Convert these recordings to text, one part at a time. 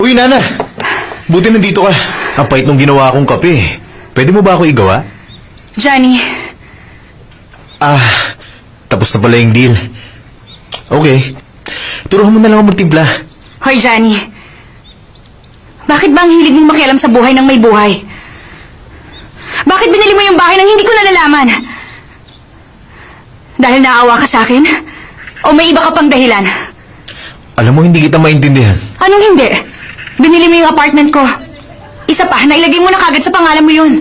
Uy, Nana! Buti nandito ka. Ang pait nung ginawa kong kape. Pwede mo ba ako igawa? Johnny, Tapos na pala yung deal. Okay. Turuan mo na lang ako magtimpla. hoy Johnny. Bakit ba ang hilig mong makialam sa buhay ng may buhay? Bakit binili mo yung bahay nang hindi ko nalalaman? Dahil naawa ka sa akin? O may iba ka pang dahilan? Alam mo, hindi kita maintindihan. Anong hindi? Binili mo yung apartment ko. Isa pa, nailagay mo na kagad sa pangalan mo yun.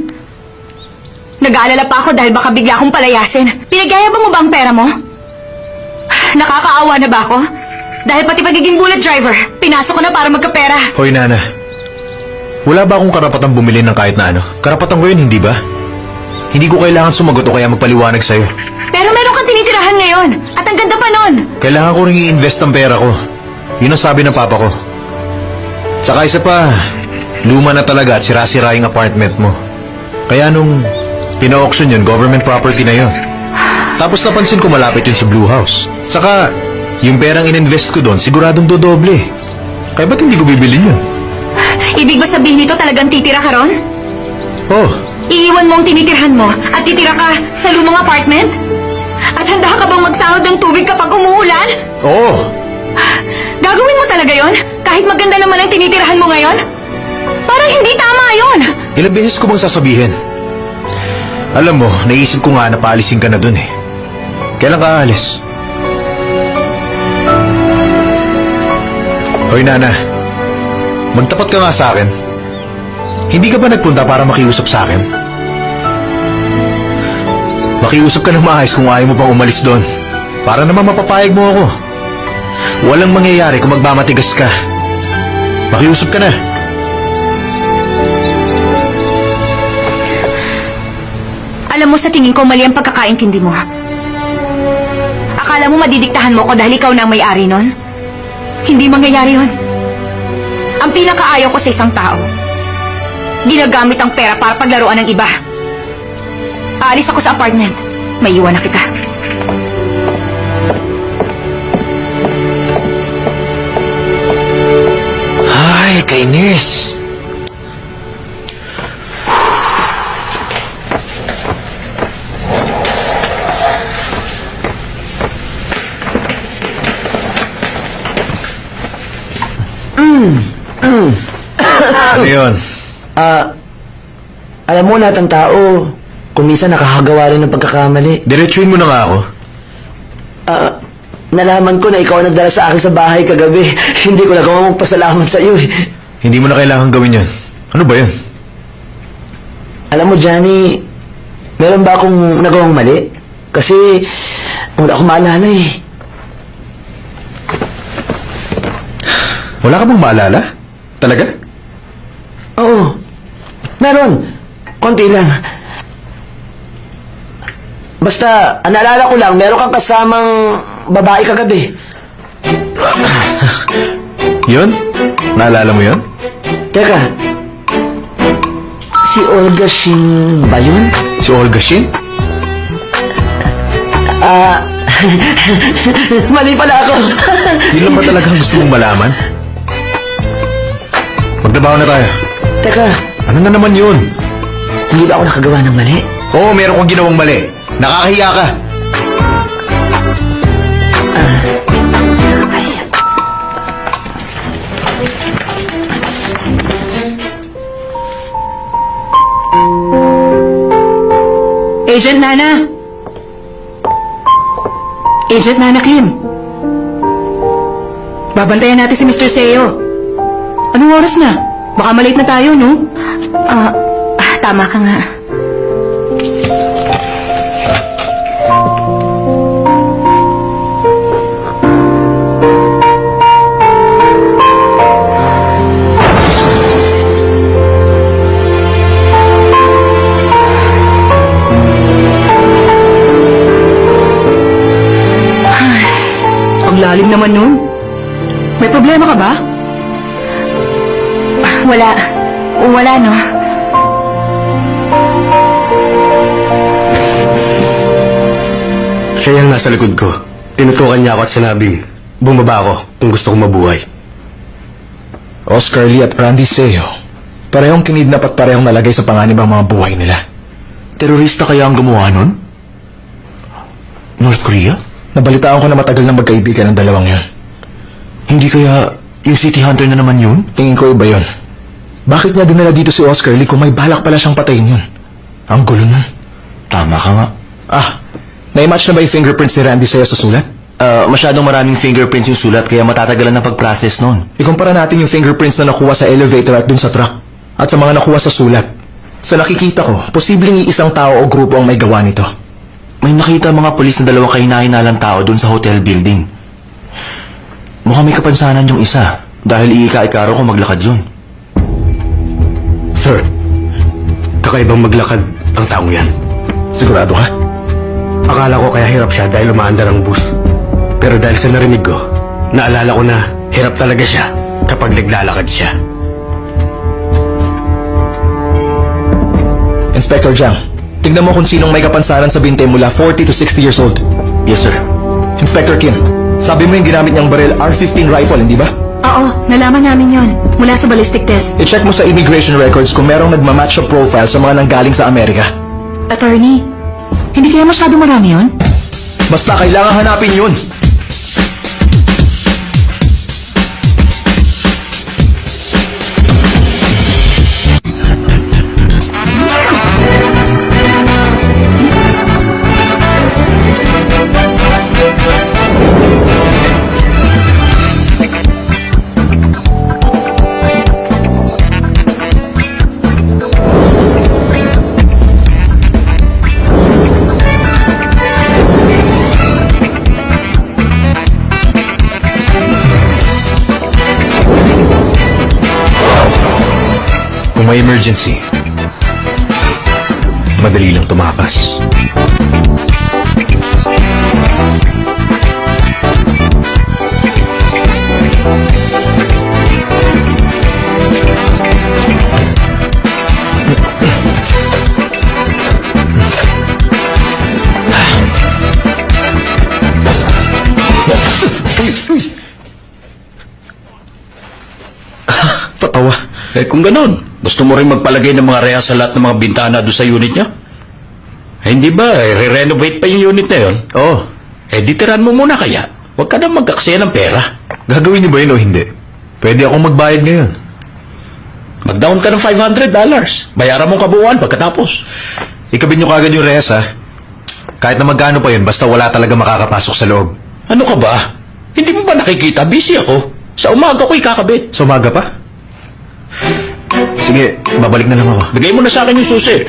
Nag-aalala pa ako dahil baka bigla akong palayasin. Pinagyayabang mo ba ang pera mo? Nakakaawa na ba ako? Dahil pati pagiging bullet driver, pinasok ko na para magkapera. Hoy, Nana. Wala ba akong karapatang bumili ng kahit na ano? Karapatan ko yun, hindi ba? Hindi ko kailangan sumagot o kaya magpaliwanag sa'yo. Pero meron kang tinitirahan ngayon. At ang ganda pa nun. Kailangan ko rin i-invest ang pera ko. Yun ang sabi ng papa ko. Tsaka isa pa, luma na talaga at sira-sira yung apartment mo. Kaya nung pina-auction yun, government property na yun. Tapos napansin ko malapit yun sa Blue House. Saka, yung perang in-invest ko doon, siguradong dodoble. Kaya ba't hindi ko bibilin yun? Ibig ba sabihin nito talagang titira ka ron? Oh, Iiwan mo ang tinitirhan mo at titira ka sa lumang apartment? At handa ka bang magsahod ng tubig kapag umuulan? oo. Gagawin mo talaga yon? Kahit maganda naman ang tinitirhan mo ngayon? Parang hindi tama yon. Ilang beses ko bang sasabihin? Alam mo, naisip ko nga na paalisin ka na dun eh. Kailan ka aalis? Hoy, Nana. Magtapat ka nga sa akin. Hindi ka ba nagpunta para makiusap sa akin? Makiusap ka ng maayos kung ayaw mo pang umalis doon. Para naman mapapayag mo ako. Walang mangyayari kung magmamatigas ka. Makiusap ka na. Alam mo, sa tingin ko mali ang pagkakaintindi mo. Akala mo madidiktahan mo ko dahil ikaw na ang may-ari nun? Hindi mangyayari yun. Ang pinakaayaw ko sa isang tao, ginagamit ang pera para paglaruan ng iba. Aalis ako sa apartment. May iwan na kita. Ay, kainis. Ano yun? Alam mo, lahat ng tao, kung minsan nakakagawa rin ng pagkakamali. Diretsuin mo na nga ako. Nalaman ko na ikaw ang nagdala sa akin sa bahay kagabi. Hindi ko nagawa magpasalamat sa iyo eh. Hindi mo na kailangan gawin yun. Ano ba yun? Alam mo, Johnny, meron ba akong nagawang mali? Kasi, wala akong maalala eh. Wala ka bang maalala? Talaga? Oo. Meron. Konti lang. Basta, naalala ko lang, meron kang kasamang babae kagabi. Yun? Naalala mo yun? Teka, si Olga Shin ba yun? Si Olga Shin? Mali pala ako. Yun lang ba talagang gusto mong malaman? Magtrabaho na tayo. Teka, Ano na naman yun? hindi ba ako nakagawa ng mali? Oo, meron kang ginawang mali. Nakakahiya ka. Agent Nana! Agent Nana Kim! Babantayan natin si Mr. Seo. Anong oras na? Baka malate na tayo, no? Tama ka nga. Ang lalim naman nun. May problema ka ba? Wala, no? Siya yung nasa likod ko. Tinutukan niya ako at sinabing, bumaba ako kung gusto kong mabuhay. Oscar Lee at Randy Seo, parehong kinidnap at parehong nalagay sa panganib ang mga buhay nila. Terorista kaya ang gumawa nun? North Korea? Nabalitaan ko na matagal na magkaibigan ang dalawang yun. Hindi kaya yung City Hunter na naman yun? Tingin ko iba yun. Bakit niya dinala dito si Oscar Lee kung may balak pala siyang patayin yun? Ang gulo nun. Tama ka nga. Na-match na ba yung fingerprints ni Randy Seo sa sulat? Masyadong maraming fingerprints yung sulat kaya matatagalan ng pag-process nun. Ikumpara natin yung fingerprints na nakuha sa elevator at dun sa truck at sa mga nakuha sa sulat. Sa nakikita ko, posibleng iisang tao o grupo ang may gawa nito. May nakita mga polis na dalawang kahina-hinalang tao dun sa hotel building. Mukhang may kapansanan yung isa dahil iika-ikaro kung maglakad yun. Sir, kakaibang maglakad ang taong yan. Sigurado ka? Akala ko kaya hirap siya dahil umaandar ang bus. Pero dahil sa narinig ko, naalala ko na hirap talaga siya kapag naglalakad siya. Inspector Jiang, tingnan mo kung sinong may kapansanan sa binte mula 40 to 60 years old. Yes, sir. Inspector Kim, sabi mo yung ginamit niyang baril R-15 rifle, hindi ba? Oo, nalaman namin yon mula sa ballistic test. I-check mo sa immigration records kung merong nagmamatch sa profile sa mga nanggaling sa Amerika. Attorney, hindi kaya masyado marami yon? Basta kailangan hanapin yun. Kung may emergency, madali lang tumakas. Patawa. Kung ganon, gusto mo rin magpalagay ng mga rehas sa lahat ng mga bintana doon sa unit niya? Hindi ba, re-renovate pa yung unit na yun? Oo. Di tiran mo muna kaya. Huwag ka na magkaksaya ng pera. Gagawin niyo ba yun o hindi? Pwede akong magbayad ngayon. Mag-down ka ng $500. Bayaran mo kabuuan pagkatapos. Ikabit niyo kagad yung rehas, ha? Kahit na magkano pa yun, basta wala talaga makakapasok sa loob. Ano ka ba? Hindi mo ba nakikita? Busy ako. Sa umaga ko ikakabit. Sa umaga pa? Sige, babalik na lang ako. Bigay mo na sa akin yung susi.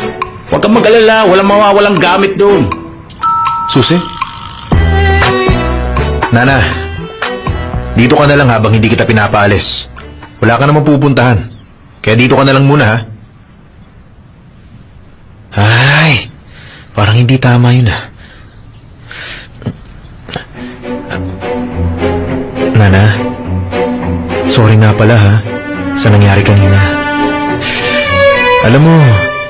Huwag kang mag-alala. Walang mawawalang gamit doon. Susi? Nana, dito ka na lang habang hindi kita pinapaalis. Wala ka namang pupuntahan. Kaya dito ka na lang muna, ha? Ay, parang hindi tama yun, ha? Nana, sorry nga pala, ha? Sa nangyari kanina. Alam mo,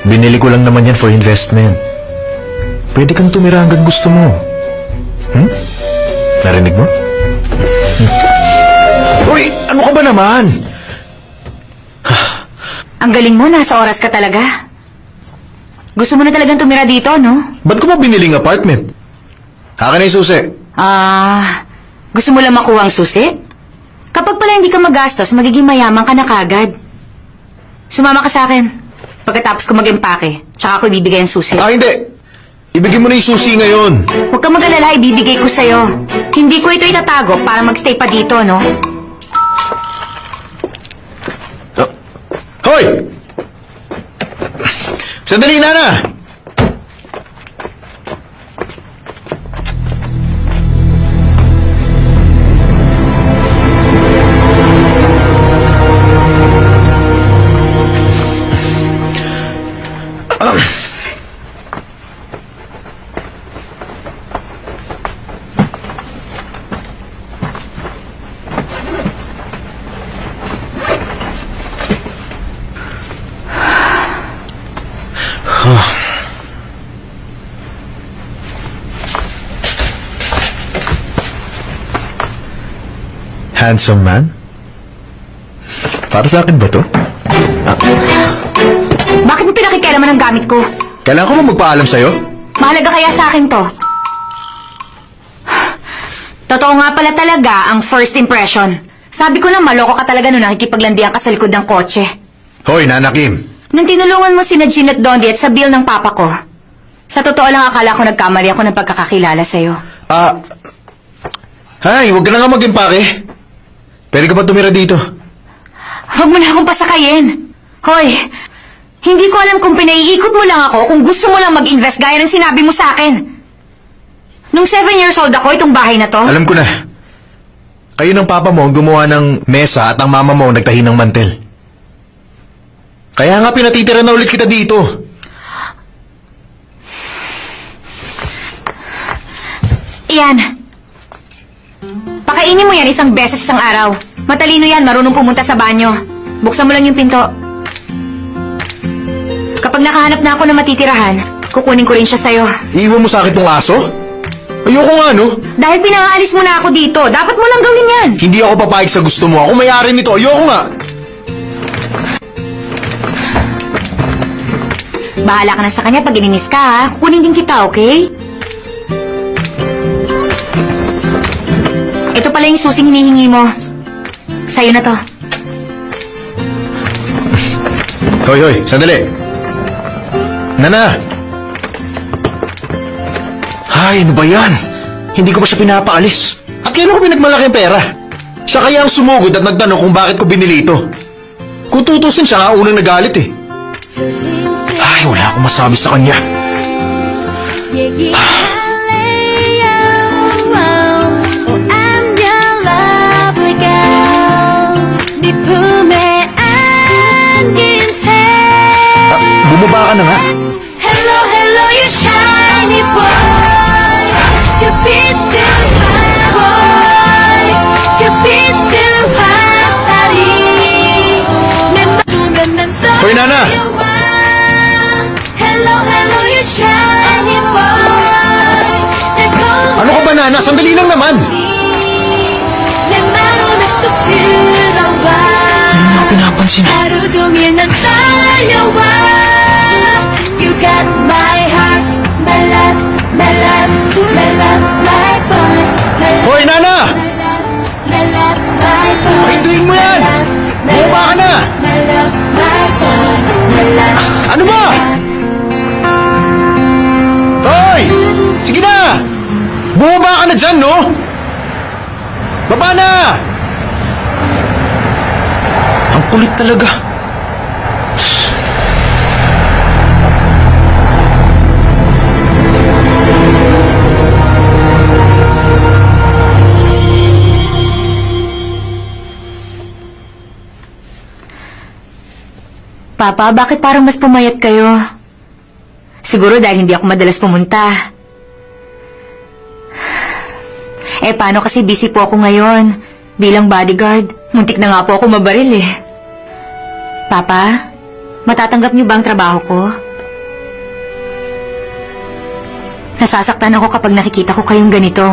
binili ko lang naman yan for investment. Pwede kang tumira hanggang gusto mo. Narinig mo? Uy, ano ka ba naman? Ang galing mo, nasa oras ka talaga. Gusto mo na talagang tumira dito, no? Ba't ko ba biniling apartment? Akin na yung susi. Gusto mo lang makuha ang susi? Kapag pala hindi ka magastos, magiging mayaman ka na kagad. Sumama ka sa akin. Pagkatapos ko mag-empake, tsaka ako ibibigay ang susi. Hindi. Ibigay mo na yung susi ngayon. Huwag kang mag-alala, ibibigay ko sa'yo. Hindi ko ito itatago para magstay pa dito, no? Hoy! Sandali, Nana! Handsome man? Para sa akin ba to? Bakit mo pinakikialaman ang gamit ko? Kailangan ko ba magpaalam sa'yo? Mahalaga kaya sa akin to? Totoo nga pala talaga ang first impression. Sabi ko na maloko ka talaga nung nakikipaglandian ka sa likod ng kotse. Hoy, Nana Kim. Nung tinulungan mo sina Jean at Dondi at sa bill ng papa ko, sa totoo lang akala ko nagkamali ako ng pagkakakilala sa'yo. Hay, huwag ka na nga mag-impake. Pwede ka ba tumira dito? Huwag mo na akong pasakayin. Hoy, hindi ko alam kung pinaiikot mo lang ako, kung gusto mo lang mag-invest gaya ng sinabi mo sa akin. Nung 7 years old ako, itong bahay na to. Alam ko na. Kayo ng papa mo ang gumawa ng mesa at ang mama mo ang nagtahi ng mantel. Kaya nga pinatitira na ulit kita dito. Iyan. Pakainin mo yan isang beses isang araw. Matalino yan, marunong pumunta sa banyo. Buksan mo lang yung pinto. Kapag nakahanap na ako ng matitirahan, kukunin ko rin siya sa'yo. Iiwan mo sa akin tong aso? Ayoko nga, no? Dahil pinaalis mo na ako dito, dapat mo lang gawin yan. Hindi ako papayag sa gusto mo. Ako may-ari nito. Ayoko nga. Bahala ka na sa kanya pag ininis ka, ha? Kukunin din kita, okay? Ito pala yung susing hinihingi mo. Sa'yo na to. Hoy, hoy, sandali. Nana! Ay, ano ba yan? Hindi ko pa siya pinapaalis. At kailan ko pinagmalaki ang pera? Siya kaya ang sumugod at nagtanong kung bakit ko binili ito. Kung tutusin siya nga unang nagalit eh. Ay, wala akong masabi sa kanya. Bumaba ka na nga. Hello, hello, you shiny boy. Cupido boy. Cupido hasari. Hoy, Nana! Hello, hello, you shiny boy. Ano ka ba, Nana? Sandali lang naman. 내 마음에 쏙 들어와. Hindi mo ako pinapansin. 하루 종일 난 떨려와. You got my heart, my love, my love, my love, my boy. My love, Hoy, Nana! my love, my boy. Pahintuin mo yan! Bumaba ka na! My love, my boy. My love, Ano ba? Hoy! Sige na! Bumaba ka na dyan, no? Baba na! Ang kulit talaga. Papa, bakit parang mas pumayat kayo? Siguro dahil hindi ako madalas pumunta. Eh, paano kasi busy po ako ngayon? Bilang bodyguard, muntik na nga po ako mabaril eh. Papa, matatanggap niyo ba ang trabaho ko? Nasasaktan ako kapag nakikita ko kayong ganito.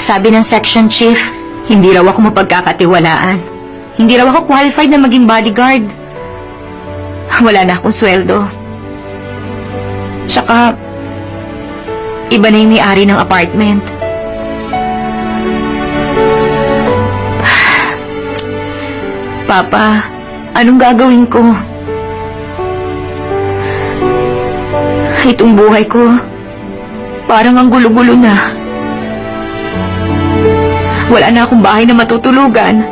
Sabi ng section chief, hindi raw ako mapagkakatiwalaan. Hindi raw ako qualified na maging bodyguard. Wala na akong sweldo. Tsaka, iba na yung may-ari ng apartment. Papa, anong gagawin ko? Itong buhay ko, parang ang gulo-gulo na. Wala na akong bahay na matutulugan.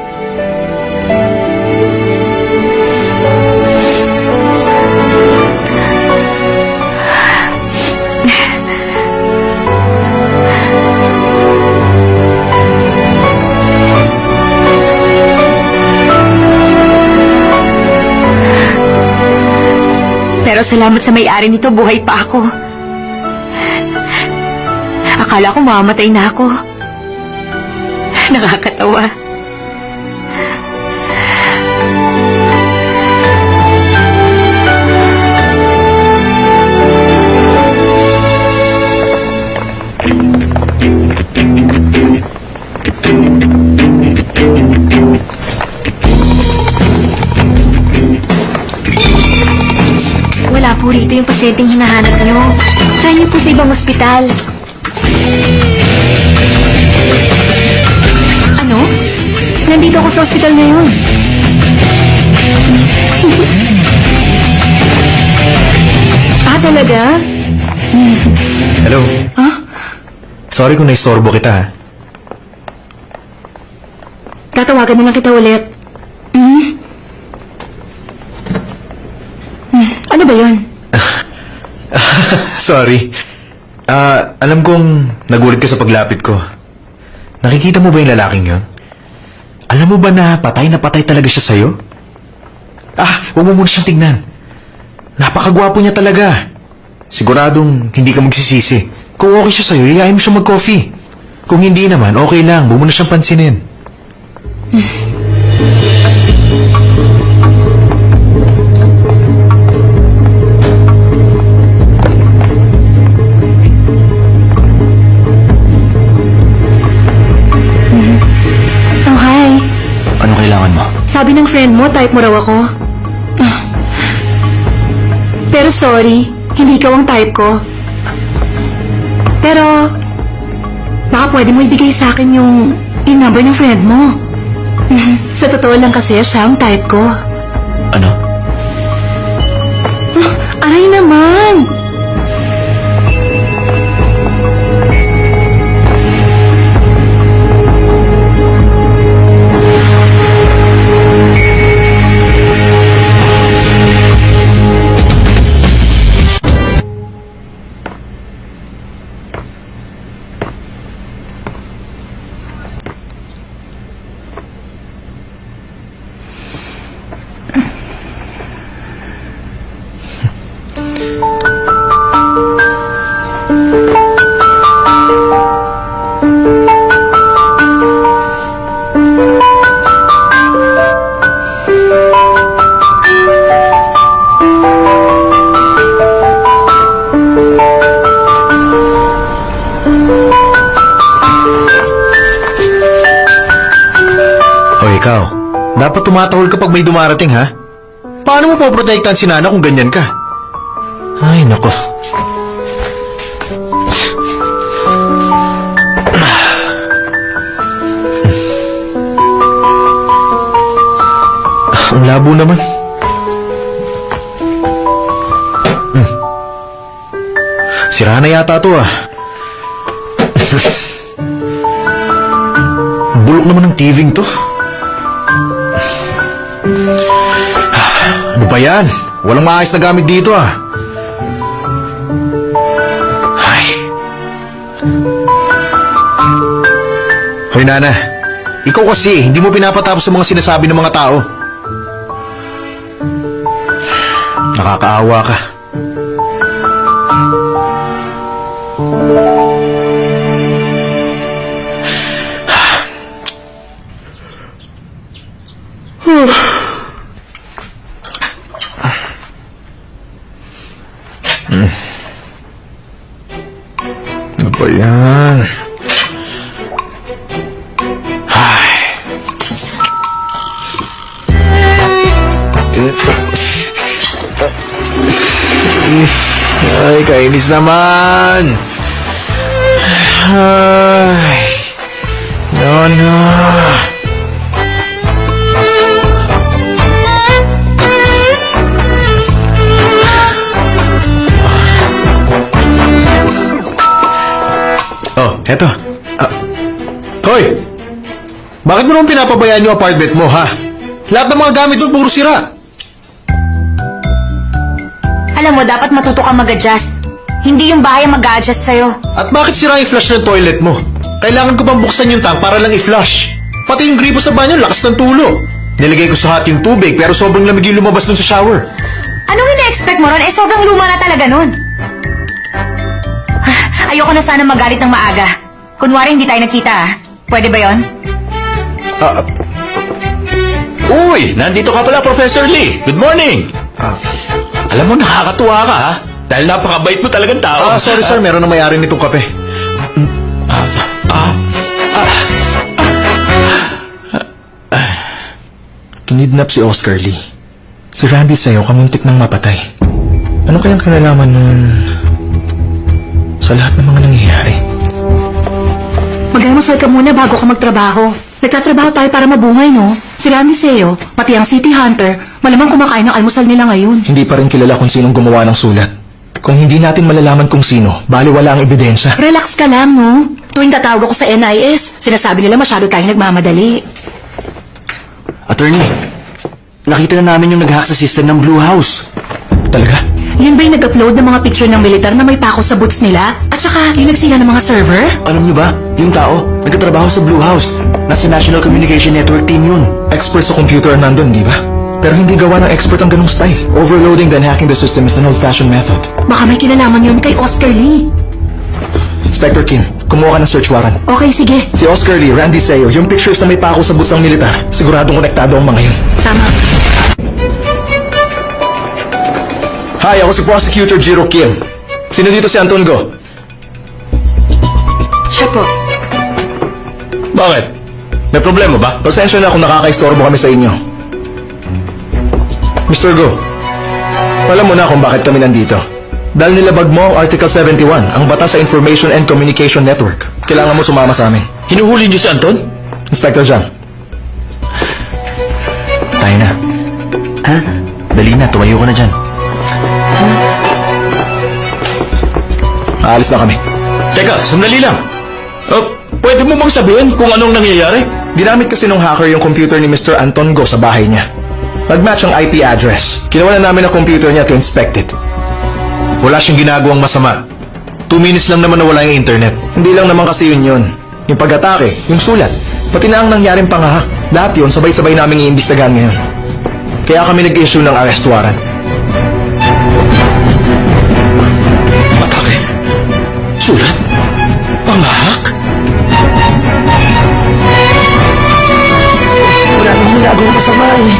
Pero salamat sa may-ari nito, buhay pa ako. Akala ko mamamatay na ako. Nakakatawa. rito yung pasyenteng hinahanap nyo. Try niyo po sa ibang ospital. Ano? Nandito ako sa ospital ngayon. Talaga? Hello? Huh? Sorry kung naistorbo kita, ha? Tatawagan na lang kita ulit. Ano ba yan? Sorry. Alam kong nagulat ka sa paglapit ko. Nakikita mo ba yung lalaking yun? Alam mo ba na patay talaga siya sa'yo? Huwag mo muna siyang tignan. Napakagwapo niya talaga. Siguradong hindi ka magsisisi. Kung okay siya sa'yo, iyayin mo siya mag-coffee. Kung hindi naman, okay lang. Huwag mo na siyang pansinin. Oh, hi. Ano kailangan mo? Sabi ng friend mo, type mo raw ako. Pero sorry, hindi ikaw ang type ko. Pero, baka pwede mo ibigay sa akin yung number ng friend mo. Sa totoo lang kasi, siya ang type ko. Ano? Aray naman! Ikaw, dapat tumatahol kapag may dumarating, ha? Paano mo poprotektahan si Nana kung ganyan ka? Ay, nako. Ang labo naman. Sira na yata to, ah. Bulok naman ng TV-ng to. Ano ba yan? Walang maayos na gamit dito, ah. Ay. Hoy, Nana. Ikaw kasi, hindi mo pinapatapos sa mga sinasabi ng mga tao. Nakakaawa ka. Ano ba yan? Ay. Ay, kainis naman. Ay. No. Oh, eto. Hoy! Bakit mo naman pinapabayaan yung apartment mo, ha? Lahat ng mga gamit doon puro sira. Alam mo, dapat matuto kang mag-adjust. Hindi yung bahay ang mag-a-adjust sa'yo. At bakit sira yung flush ng toilet mo? Kailangan ko bang buksan yung tank para lang i-flush? Pati yung gripo sa banyo, lakas ng tulo. Nilagay ko sa hot yung tubig pero sobrang lamig yung lumabas dun sa shower. Anong ina-expect mo ron? Eh, sobrang luma na talaga nun. Ayoko na sana magalit ng maaga. Kunwari hindi tayo nagkita, ah. Pwede ba yon? Uy, nandito ka pala, Professor Lee. Good morning. Alam mo, nakakatuwa ka, ha? Dahil napakabait mo talagang tao. Sorry sir, meron na may-ari nitong kape. Kinidnap si Oscar Lee. Si Randy sa'yo, kamuntik ng mapatay. Ano kayang kinalaman nun sa lahat ng mga nangyayari? Magdamasal ka muna bago ka magtrabaho. Nagtatrabaho tayo para mabuhay, no? Sila ni Seo, pati ang City Hunter, malamang kumakain ng almusal nila ngayon. Hindi pa rin kilala kung sinong gumawa ng sulat. Kung hindi natin malalaman kung sino, baliwala ang ebidensya. Relax ka lang, no? Tuwing tatawag ako sa NIS, sinasabi nila masyado tayong nagmamadali. Attorney, nakita na namin yung nag-hack sa system ng Blue House. Talaga? Yun ba yung nag-upload ng mga picture ng militar na may pako sa boots nila? At saka, yung nagsila ng mga server? Alam niyo ba, yung tao, nagtatrabaho sa Blue House. Nasa National Communication Network team yun. Expert sa computer nandun, di ba? Pero hindi gawa ng expert ang ganung style. Overloading then hacking the system is an old-fashioned method. Baka may kinalaman yun kay Oscar Lee. Inspector Kim, kumuha ka ng search warrant. Okay, sige. Si Oscar Lee, Randy Seo, yung pictures na may pako sa boots ng militar, siguradong konektado ang mga yun. Tama. Hi, ako si Prosecutor Jiro Kim. Sino dito si Anton Go? Siya po. Bakit? May problema ba? Pasensya na kung nakakaistorbo kami sa inyo. Mr. Go, alam mo na kung bakit kami nandito. Dahil nilabag mo ang Article 71, ang Batas sa Information and Communication Network. Kailangan mo sumama sa amin. Hinuhuli niyo si Anton? Inspector Jam. Tayo na. Ha? Dali na, tumayo ka na dyan. Aalis na kami. Teka, sandali lang. Pwede mo bang sabihin kung anong nangyayari? Ginamit kasi ng hacker yung computer ni Mr. Anton Go sa bahay niya. Nag-match ang IP address. Kinuha na namin ang computer niya to inspect it. Wala siyang ginagawang masama. 2 minutes lang naman nawala yung internet. Hindi lang naman kasi yun. Yung pag-atake, yung sulat, pati na ang nangyaring pangahak. Lahat yun, sabay-sabay namin iimbestigahan ngayon. Kaya kami nag-issue ng arrest warrant. Atake? Sulat? Pangahak? Wala nang ginagawang masama eh.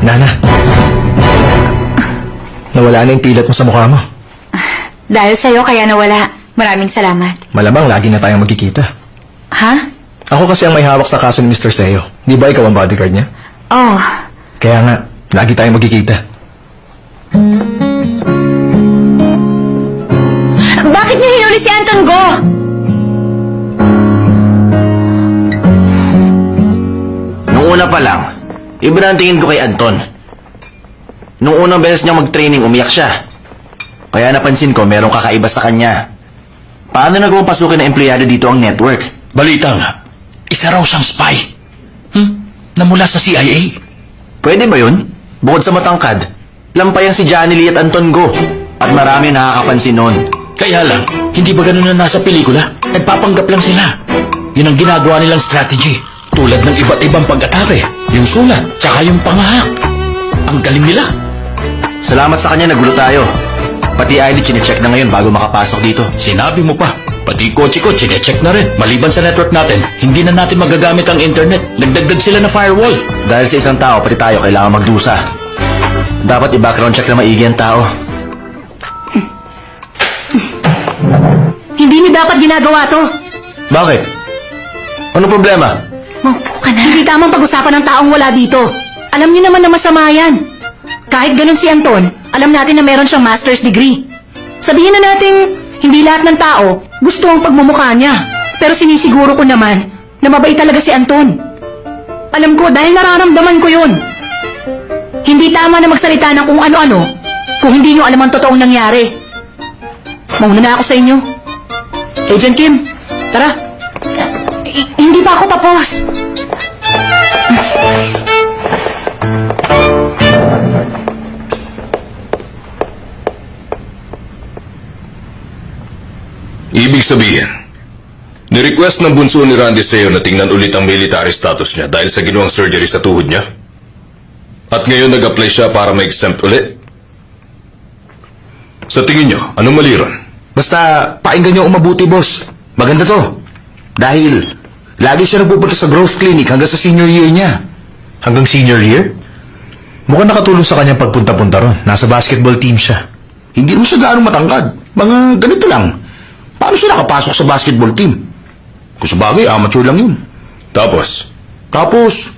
Nana, nawala na yung pilat mo sa mukha mo. Dahil sa'yo kaya nawala. Maraming salamat. Malamang lagi na tayong magkikita. Ha? Ako kasi ang may hawak sa kaso ni Mr. Seo. Di ba ikaw ang bodyguard niya? Oh, Kaya nga, lagi tayong magkikita. bakit niyo hinuli si Anton Go? Nung una pa lang, iba na ang tingin ko kay Anton. Nung unang beses niya mag-training, umiyak siya. Kaya napansin ko merong kakaiba sa kanya. Paano nagawang pasukin ng empleyado dito ang network? Balita nga, isa raw siyang spy. Namula sa CIA. Pwede ba yun? Bukod sa matangkad, lampayang si Johnny Lee at Anton Go. At marami ang nakakapansin noon. Kaya lang, hindi ba ganun na nasa pelikula? Nagpapanggap lang sila. Yun ang ginagawa nilang strategy. Tulad ng iba't ibang pag-atake. Yung sulat, tsaka yung pangahak. Ang galing nila. Salamat sa kanya, nagulo tayo. Pati ID chinecheck na ngayon bago makapasok dito. Sinabi mo pa, pati kotse ko, chinecheck na rin. Maliban sa network natin, hindi na natin magagamit ang internet. Nagdagdag sila na firewall. Dahil sa isang tao, pati tayo kailangan magdusa. Dapat i-background check na maigi ang tao. Hindi niyo dapat ginagawa to. Bakit? Ano problema? Maupo ka na. Hindi tamang pag-usapan ng taong wala dito. Alam niyo naman na masama yan. Kahit ganun si Anton, alam natin na meron siyang master's degree. Sabihin na natin, hindi lahat ng tao gusto ang pagmumukha niya. Pero sinisiguro ko naman na mabait talaga si Anton. Alam ko dahil nararamdaman ko yun. Hindi tama na magsalita ng kung ano-ano kung hindi niyo alam ang totoong nangyari. Mauna na ako sa inyo. Agent Kim, tara. Hindi pa ako tapos. Ibig sabihin, ni-request ng bunso ni Randy Seo na tingnan ulit ang military status niya dahil sa ginawang surgery sa tuhod niya? At ngayon nag-apply siya para ma-exempt ulit? Sa tingin niyo, anong mali ron? Basta, pakinggan niyo ang mabuti, boss. Maganda to. Dahil, lagi siya nagpupunta sa growth clinic hanggang sa senior year niya. Hanggang senior year? Mukhang nakatulong sa kanyang pagpunta-punta ron. Nasa basketball team siya. Hindi mo siya gaano matangkad. Mga ganito lang. Paano siya nakapasok sa basketball team? Kung sa bagay, amateur lang yun. Tapos, Tapos,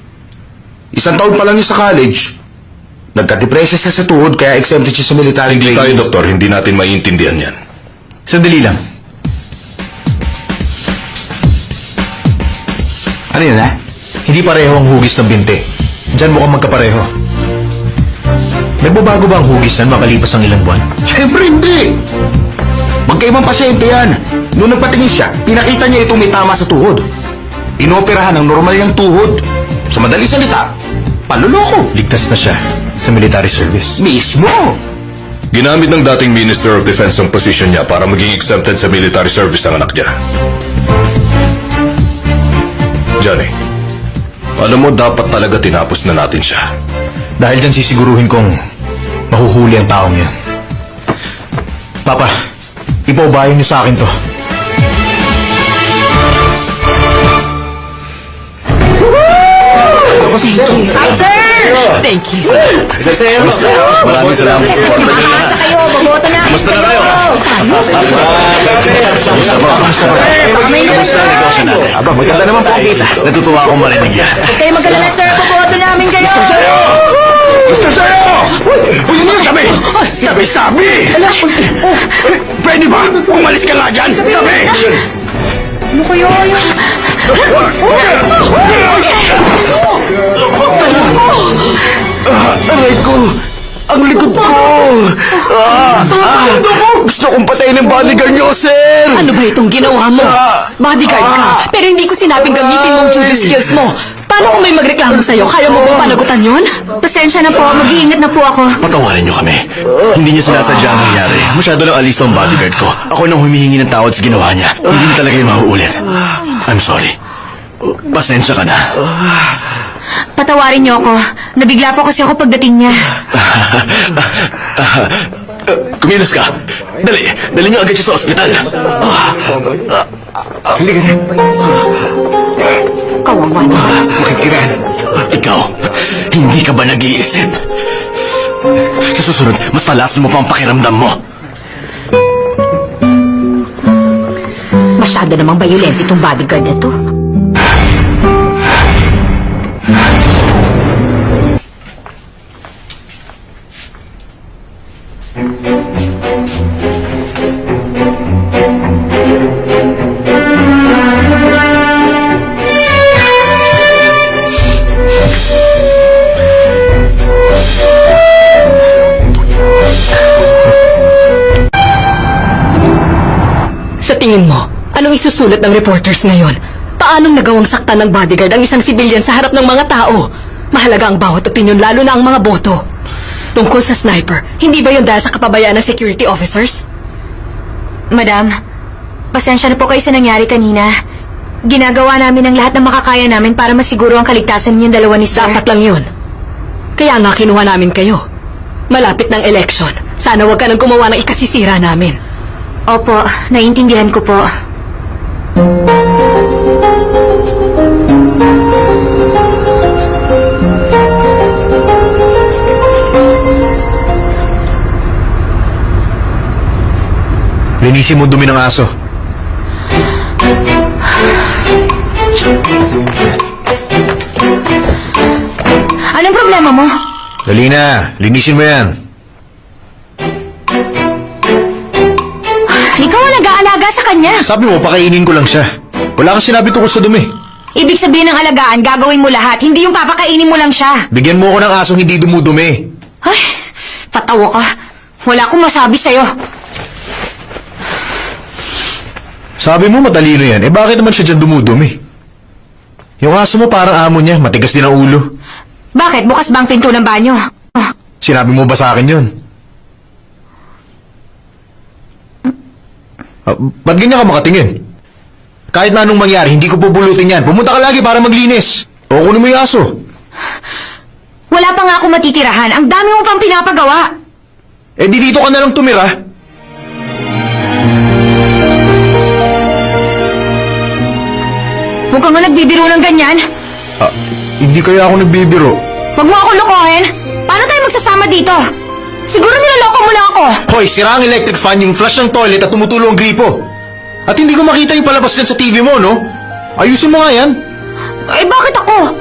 isang taon pa lang niya sa college, nagka-depresya siya sa tuhod kaya exempted siya sa military hindi tayo training. doktor, hindi natin maiintindihan yan. Sandali lang. Ano yan, ha? Hindi pareho ang hugis ng binte. Diyan mukhang magkapareho. Nagbabago ba ang hugis yan makalipas ang ilang buwan? Siyempre hindi! Magkaibang pasyente yan. Noong nagpatingin siya, pinakita niya itong may tama sa tuhod. Inoperahan ng normal niyang tuhod. Sa madali salita, panluloko. Ligtas na siya sa military service. Mismo! Ginamit ng dating Minister of Defense ang position niya para maging exempted sa military service ang anak niya. Johnny, alam mo dapat talaga tinapos na natin siya. Dahil dyan sisiguruhin kong mahuhuli ang taong yan. Papa, ipaubayan niyo sa akin to. Thank you, sir. Maraming salamat. Makakasa kayo, boboto na. Kamusta na kayo? Aba, maganda naman po kita. Natutuwa akong marinig yan. Huwag kayo mag-alala, sir. Boboto namin kayo. Mr. Sayo! Uy, ano sabi? Sabi! Pwede ba? Umalis ka nga dyan! Sabi! Ano kayo? Aray ko! Ang likod ko! Gusto kong patayin ng bodyguard niyo, sir! Ano ba itong ginawa mo? Bodyguard ka, pero hindi ko sinabing gamitin mong judo skills mo. Paano kung may magreklamo sa'yo? Kaya mo bang panagutan yun? Pasensya na po. Mag-iingat na po ako. Patawarin niyo kami. Hindi niya sinasadya ang nangyari. Masyado lang alisto ang bodyguard ko. Ako nang humihingi ng tawad sa ginawa niya. Hindi na talaga yung mauulit. I'm sorry. Pasensya ka na. Patawarin niyo ako. Nabigla po kasi ako pagdating niya. Kumilos ka. Dali niyo agad siya sa ospital. Halika na. Kawawa niya. Makikiran. Ikaw, hindi ka ba nag-iisip? Sa susunod, mas palaasin mo pa ang pakiramdam mo. Masyado namang violent itong bodyguard na to. Sa tingin mo, anong isusulat ng reporters ngayon? Paanong nagawang saktan ng bodyguard ang isang sibilyan sa harap ng mga tao? Mahalaga ang bawat opinyon, lalo na ang mga boto. Tungkol sa sniper, hindi ba yun dahil sa kapabayaan ng security officers? Madam, pasensya na po kayo sa nangyari kanina. Ginagawa namin ang lahat ng makakaya namin para masiguro ang kaligtasan niyong dalawa ni Sir. Dapat lang yun. Kaya nga kinuha namin kayo. Malapit ng election. Sana wag ka nang gumawa ng ikasisira namin. Opo, naiintindihan ko po. Linisin mo dumi ng aso. Anong problema mo? Dali na, linisin mo yan. Ikaw ang nag-aalaga sa kanya. Sabi mo, pakainin ko lang siya. Wala kang sinabi tungkol sa dumi. Ibig sabihin ng alagaan, gagawin mo lahat. Hindi yung papakainin mo lang siya. Bigyan mo ako ng asong hindi dumudumi. Ay, patawa ka. Wala akong masabi sa'yo. Sabi mo matalino yan, eh bakit naman siya dyan dumudumi? Yung aso mo parang amo niya, matigas din ang ulo. Bakit? Bukas ba ang pinto ng banyo? Sinabi mo ba sa akin yun? Ba't ganyan ka makatingin? Kahit na anong mangyari, hindi ko pupulutin yan. Pumunta ka lagi para maglinis. O kunin mo yung aso. Wala pa nga ako matitirahan. Ang dami mo pang pinapagawa. Eh di dito ka na lang tumira. Huwag ka nga nagbibiro ng ganyan. Hindi kaya ako nagbibiro. Huwag mo ako lokohin. Paano tayo magsasama dito? Siguro niloloko mo lang ako. Hoy, sira ang electric fan, yung flush ng toilet at tumutulo ang gripo. At hindi ko makita yung palabas dyan sa TV mo, no? Ayusin mo nga yan. Eh, bakit ako?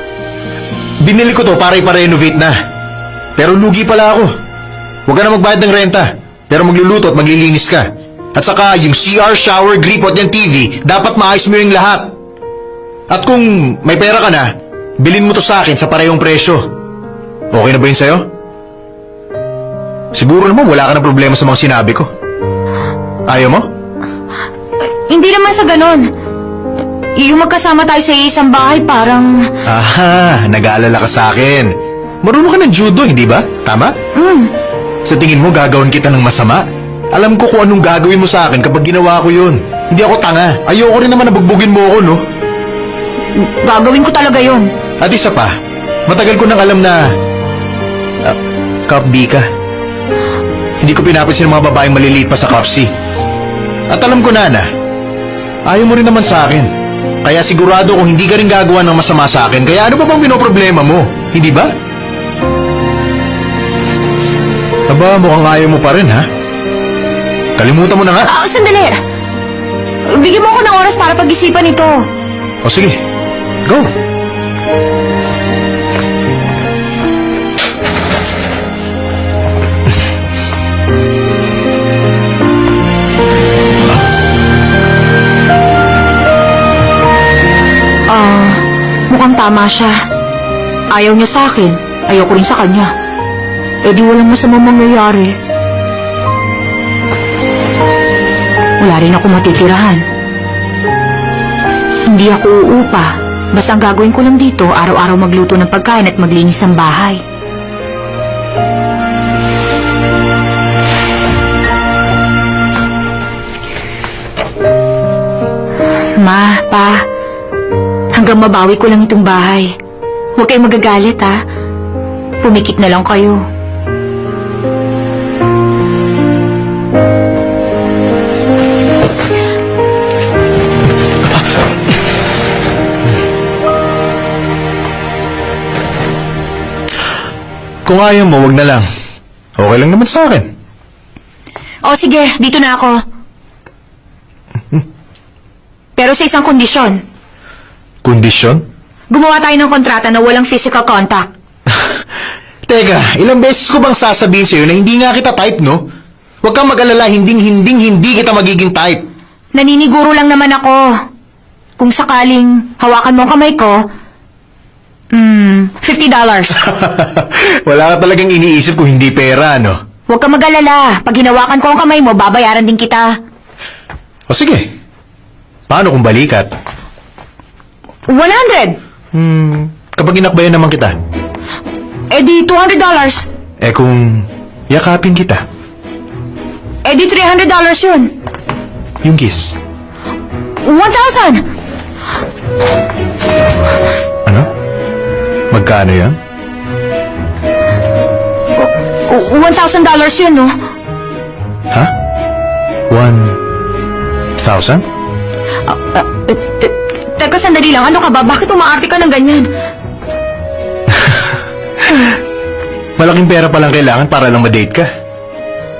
Binili ko to para ipa-renovate na. Pero lugi pala ako. Huwag ka na magbayad ng renta. Pero magluluto at maglilinis ka. At saka yung CR, shower, gripot yung TV, dapat maayos mo yung lahat. At kung may pera ka na, bilhin mo to sa akin sa parehong presyo. Okay na ba yun sa'yo? Siguro naman wala ka na problema sa mga sinabi ko. Ayaw mo? Hindi naman sa ganon. Yung magkasama tayo sa isang bahay, parang... Aha, nag-aalala ka sa akin. Marunong ka ng judo, hindi ba? Tama? Sa tingin mo, gagawin kita ng masama? Alam ko kung anong gagawin mo sa akin kapag ginawa ko yun. Hindi ako tanga. Ayoko rin naman na bugbugin mo ako, no? Gagawin ko talaga yun. At isa pa, matagal ko nang alam na... Cup B ka. Hindi ko pinapansin ang mga babaeng maliliit pa sa Cup C. At alam ko na, ayaw mo rin naman sa akin. Kaya sigurado kung hindi ka rin gagawa ng masama sa akin, kaya ano pa bang pinoproblema mo? Hindi ba? Aba, mukhang ayaw mo pa rin, ha? Kalimutan mo na nga. Sandali. Bigyan mo ako ng oras para pag-isipan ito. O sige, go. Mukhang tama siya. Ayaw niya sa akin. Ayaw ko rin sa kanya. Eh di walang masamang mangyayari. Wala rin ako matitirahan. Hindi ako uupa. Basta ang gagawin ko lang dito, araw-araw magluto ng pagkain at maglinis ng bahay. Ma, Pa, hanggang mabawi ko lang itong bahay. Huwag kayong magagalit, ha? Pumikit na lang kayo. Kung ayaw mo, wag na lang. Okay lang naman sa akin. O sige, dito na ako. Pero sa isang kondisyon. Kondisyon? Gumawa tayo ng kontrata na walang physical contact. Teka, ilang beses ko bang sasabihin sa'yo na hindi nga kita type, no? Huwag kang mag-alala, hindi kita magiging type. Naniniguro lang naman ako. Kung sakaling hawakan mo ang kamay ko, $50. Wala ka talagang iniisip kung hindi pera, no? Huwag kang mag-alala. Pag hinawakan ko ang kamay mo, babayaran din kita. O sige. Paano kung balikat? 100! Kapag inakbayan naman kita. Eh di $200. Eh kung yakapin kita. Eh di $300 yun. Yung kiss. 1,000! Ano? Magkano yan? $1,000 yun, no? Ha? 1,000? Teka, sandali lang. Ano ka ba? Bakit umaarte ka ng ganyan? Malaking pera palang kailangan para lang ma-date ka.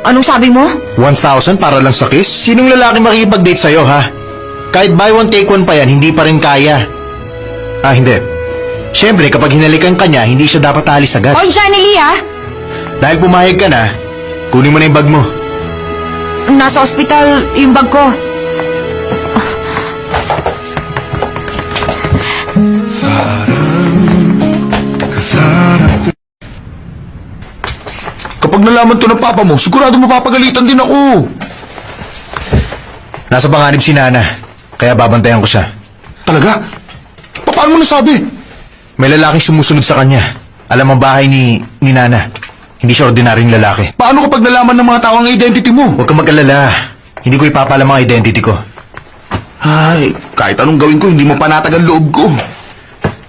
Anong sabi mo? 1,000 para lang sa kiss? Sinong lalaki makikipag-date sa'yo, ha? Kahit buy one take one pa yan, hindi pa rin kaya. Ah, hindi. Siyempre, kapag hinalikan ka niya, hindi siya dapat alis agad. Oy, Janelie, ha? Dahil pumayag ka na, kunin mo na yung bag mo. Nasa ospital yung bag ko. Kapag nalaman to ng papa mo, sigurado mapapagalitan din ako. Nasa panganib si Nana, kaya babantayan ko siya. Talaga? Paano mo nasabi? May lalaking sumusunod sa kanya. Alam ang bahay ni Nana. Hindi siya ordinaryong lalaki. Paano kapag nalaman ng mga tao ang identity mo? Huwag kang mag-alala. Hindi ko ipapalam ang identity ko. Ay, kahit anong gawin ko, hindi mo panatag ang loob ko.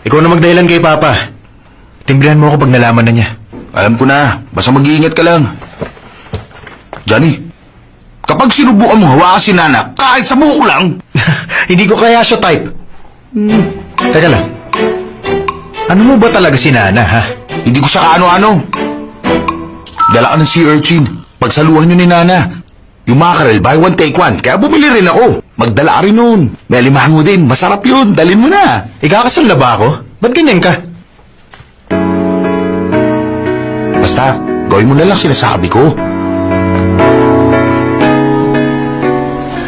Ikaw na magdahilan kay Papa. Timbrihan mo ako pag nalaman na niya. Alam ko na, basta mag-iingat ka lang. Johnny, kapag sinubukan mo hawakan si Nana, kahit sa buhok lang. Hindi ko kaya siya type. Teka lang. Ano mo ba talaga si Nana, ha? Hindi ko siya kaano-ano. Dala ka ng sea urchin. Pagsaluhan nyo ni Nana. Yung mackerel, buy one take one. Kaya bumili rin ako. Magdala ka rin nun. May alimango din. Masarap yun. Dalhin mo na. Ikakasal na ba ako? Ba't ganyan ka? Basta, gawin mo na lang sinasabi ko.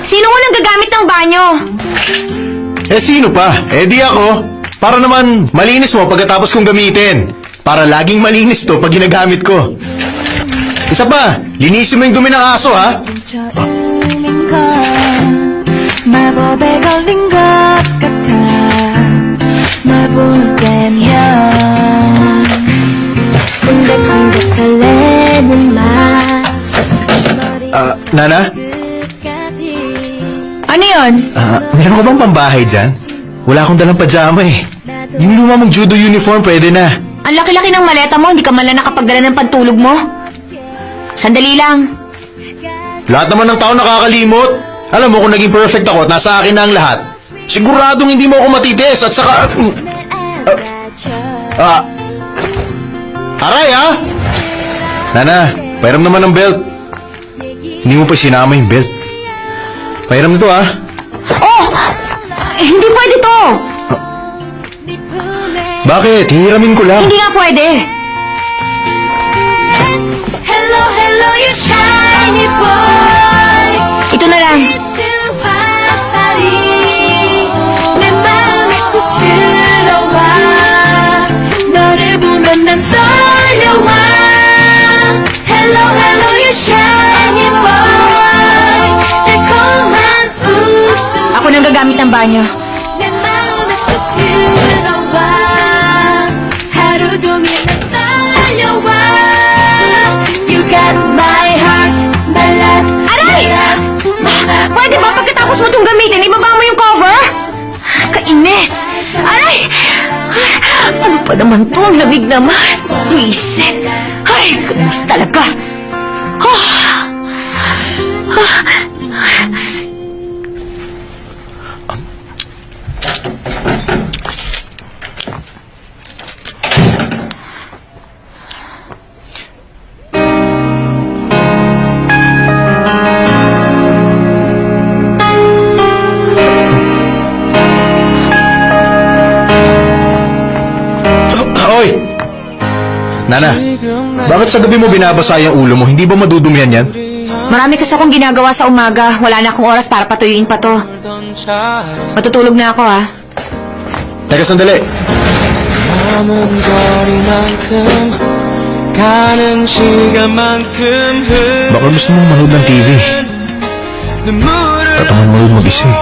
Sino unang gagamit ng banyo? Eh sino pa? Eh di ako. Para naman malinis mo pagkatapos kong gamitin. Para laging malinis to pag ginagamit ko. Isa pa, linisin mo yung dumi ng aso ha. 처음인 걸 마법에 걸린 것 같아 널 볼 때면 쿵닥쿵닥 설레는 말 Nana? 끝까지 Ano yun? Meron ka bang pambahay dyan? Wala akong dalang pajama eh. Yung luma mong judo uniform pwede na. Ang laki-laki ng maleta mo, hindi ka man lang nakapagdala ng pantulog mo. Sandali lang. Lahat naman ng tao nakakalimot. Alam mo kung naging perfect ako at nasa akin na ang lahat. Siguradong hindi mo ako matitis at saka... Aray ha? Nana, pairam naman ng belt. Hindi mo pa sinama yung belt. Pairam nito ha. Oh! Hindi pwede to! Bakit? Hihiramin ko lang. Hindi nga pwede. Hello, hello, you shiny boy Ito na lang. 그 화살이 내 마음에 꼭 들어와 너를 보면 난 떨려와 Hello, hello, you shiny boy 달콤한 웃음 Ako nang gagamit ng banyo. 내 마음에 쏙 들어와 하루 종일 난 떨려와 You got my heart my love Aray! Pwede ba pagkatapos mo itong gamitin, ibaba mo yung cover? Kainis! Aray! Ano pa naman to? Ang lamig naman. Bisit! Ay, kainis talaga. Oy! Nana, bakit sa gabi mo binabasa yung ulo mo? Hindi ba madudumihan yan? Marami kasi akong ginagawa sa umaga. Wala na akong oras para patuyuin pa to. Matutulog na ako, ha? Teka, sandali. Baka gusto mong manood ng TV. Tatangan manood mag-isa eh.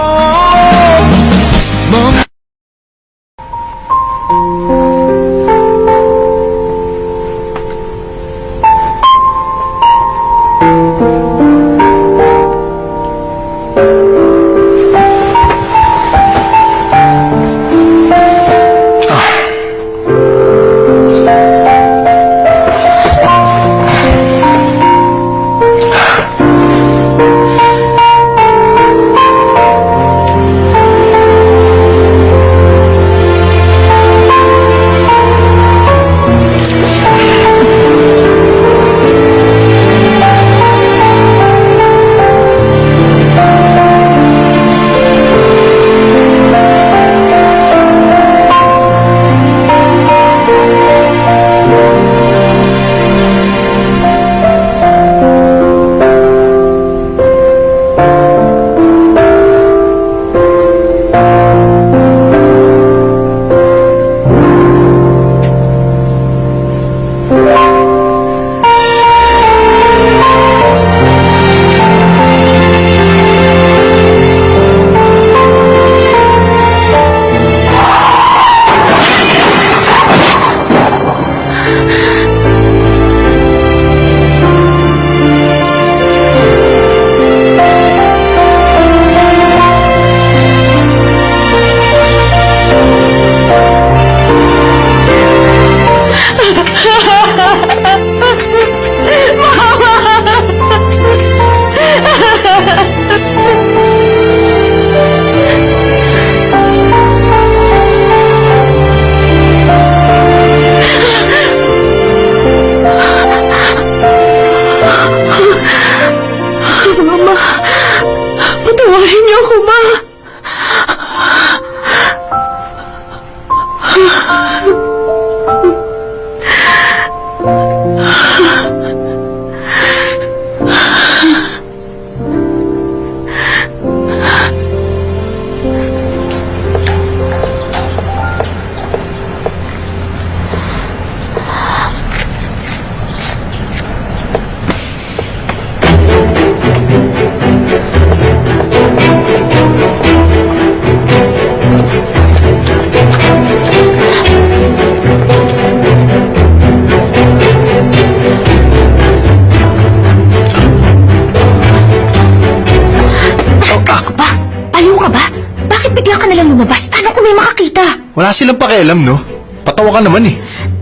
Wala silang pakialam, no? Patawa ka naman eh.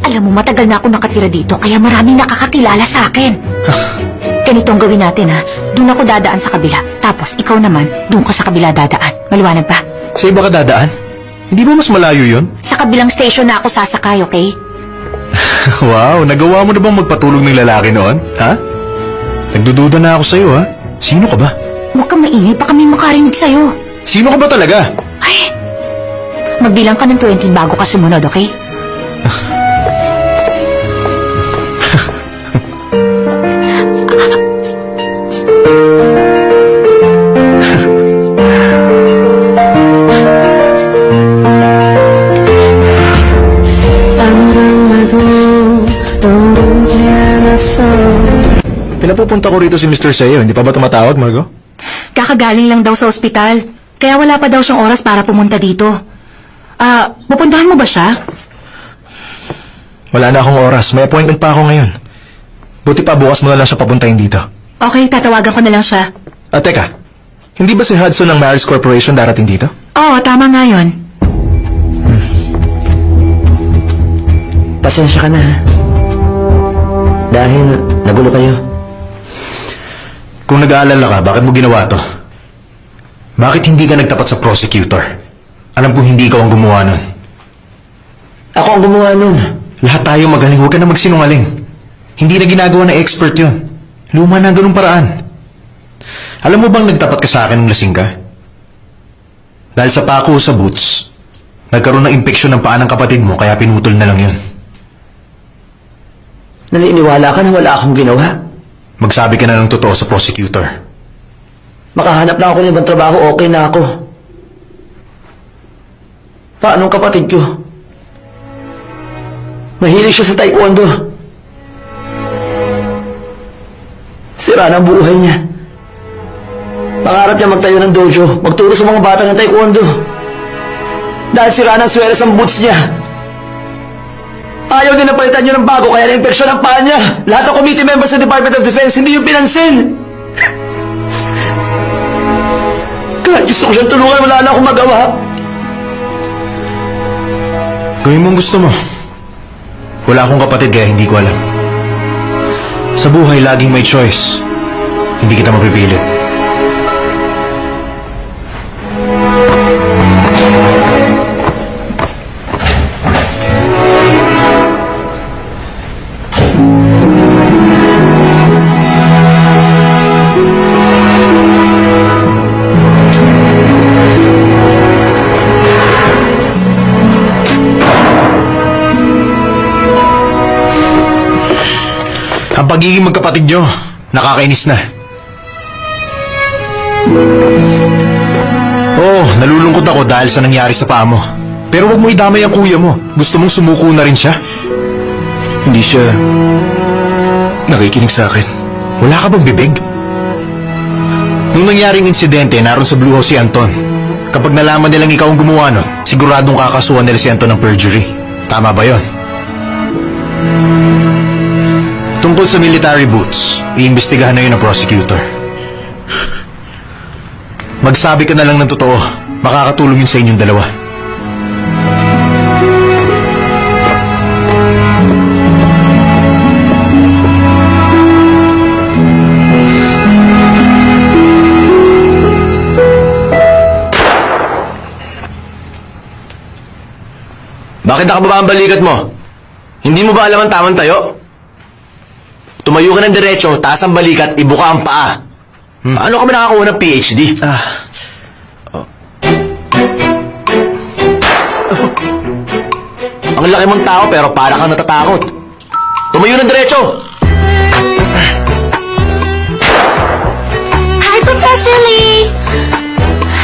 Alam mo, matagal na ako nakatira dito, kaya maraming nakakakilala sa akin. Ganito ang gawin natin, ha? Doon ako dadaan sa kabila. Tapos, ikaw naman, doon ka sa kabila dadaan. Maliwanag ba? Sa iba ka dadaan? Hindi ba mas malayo yon? Sa kabilang station na ako sasakay, okay? Wow, nagawa mo na bang magpatulog ng lalaki noon? Ha? Nagdududa na ako sa'yo, ha? Sino ka ba? Huwag kang maingay, baka may makarinig sa'yo. Sino ka ba talaga? Ay! Magbilang ka ng 20 bago ka sumunod, okay? Pinapupunta ko rito si Mr. Seo. Hindi pa ba tumatawag, Margo? Kakagaling lang daw sa ospital. Kaya wala pa daw siyang oras para pumunta dito. Pupuntahan mo ba siya? Wala na akong oras. May appointment pa ako ngayon. Buti pa bukas mo na lang siya papuntahin dito. Okay, tatawagan ko na lang siya. Teka. Hindi ba si Hudson ng Maris Corporation darating dito? Oo, tama nga yun. Pasensya ka na, ha? Dahil nagulo kayo. Kung nag-aalala ka, bakit mo ginawa to? Bakit hindi ka nagtapat sa prosecutor? Alam kong hindi ikaw ang gumawa nun. Ako ang gumawa nun. Lahat tayo magaling, huwag ka na magsinungaling. Hindi na ginagawa ng expert yun. Luma na ang ganung paraan. Alam mo bang nagtapat ka sa akin nung lasing ka? Dahil sa pako sa boots, nagkaroon ng impeksyon ng paa ng kapatid mo kaya pinutol na lang yun. Naniniwala ka na wala akong ginawa. Magsabi ka na ng totoo sa prosecutor. Makahanap lang ako ng ibang trabaho, okay na ako. Paano ang kapatid ko? Mahilig siya sa taekwondo. Sira na ang buhay niya. Pangarap niya magtayo ng dojo, magturo sa mga bata ng taekwondo. Dahil sira ng swelas ang boots niya. Ayaw din na palitan niyo ng bago kaya na-infeksyon ang paa niya. Lahat ng committee members ng Department of Defense hindi yung pinansin. Kahit gusto ko siyang tulungan, wala na akong magawa. Gawin mo ang gusto mo. Wala akong kapatid kaya hindi ko alam. Sa buhay, laging may choice. Hindi kita mapipilit. Ang pagiging magkapatid nyo, nakakainis na. Oo, nalulungkot ako dahil sa nangyari sa paa mo. Pero wag mo idamay ang kuya mo. Gusto mong sumuko na rin siya? Hindi siya nakikinig sa akin. Wala ka bang bibig? Nung nangyaring insidente, naroon sa Blue House si Anton. Kapag nalaman nilang ikaw ang gumawa nun, siguradong kakasuhan nila si Anton ng perjury. Tama ba yon? Tungkol sa military boots, iimbestigahan na yun ng prosecutor. Magsabi ka na lang ng totoo. Makakatulong yun sa inyong dalawa. Bakit nakababa ang balikat mo? Hindi mo ba alam ang tamang tayo? Tumayo ka ng diretso, taas ang balikat, ibuka ang paa. Paano ka ba nakakuha ng PhD? Ang laki mong tao pero para kang natatakot. Tumayo ng diretso! Hi, Professor Lee!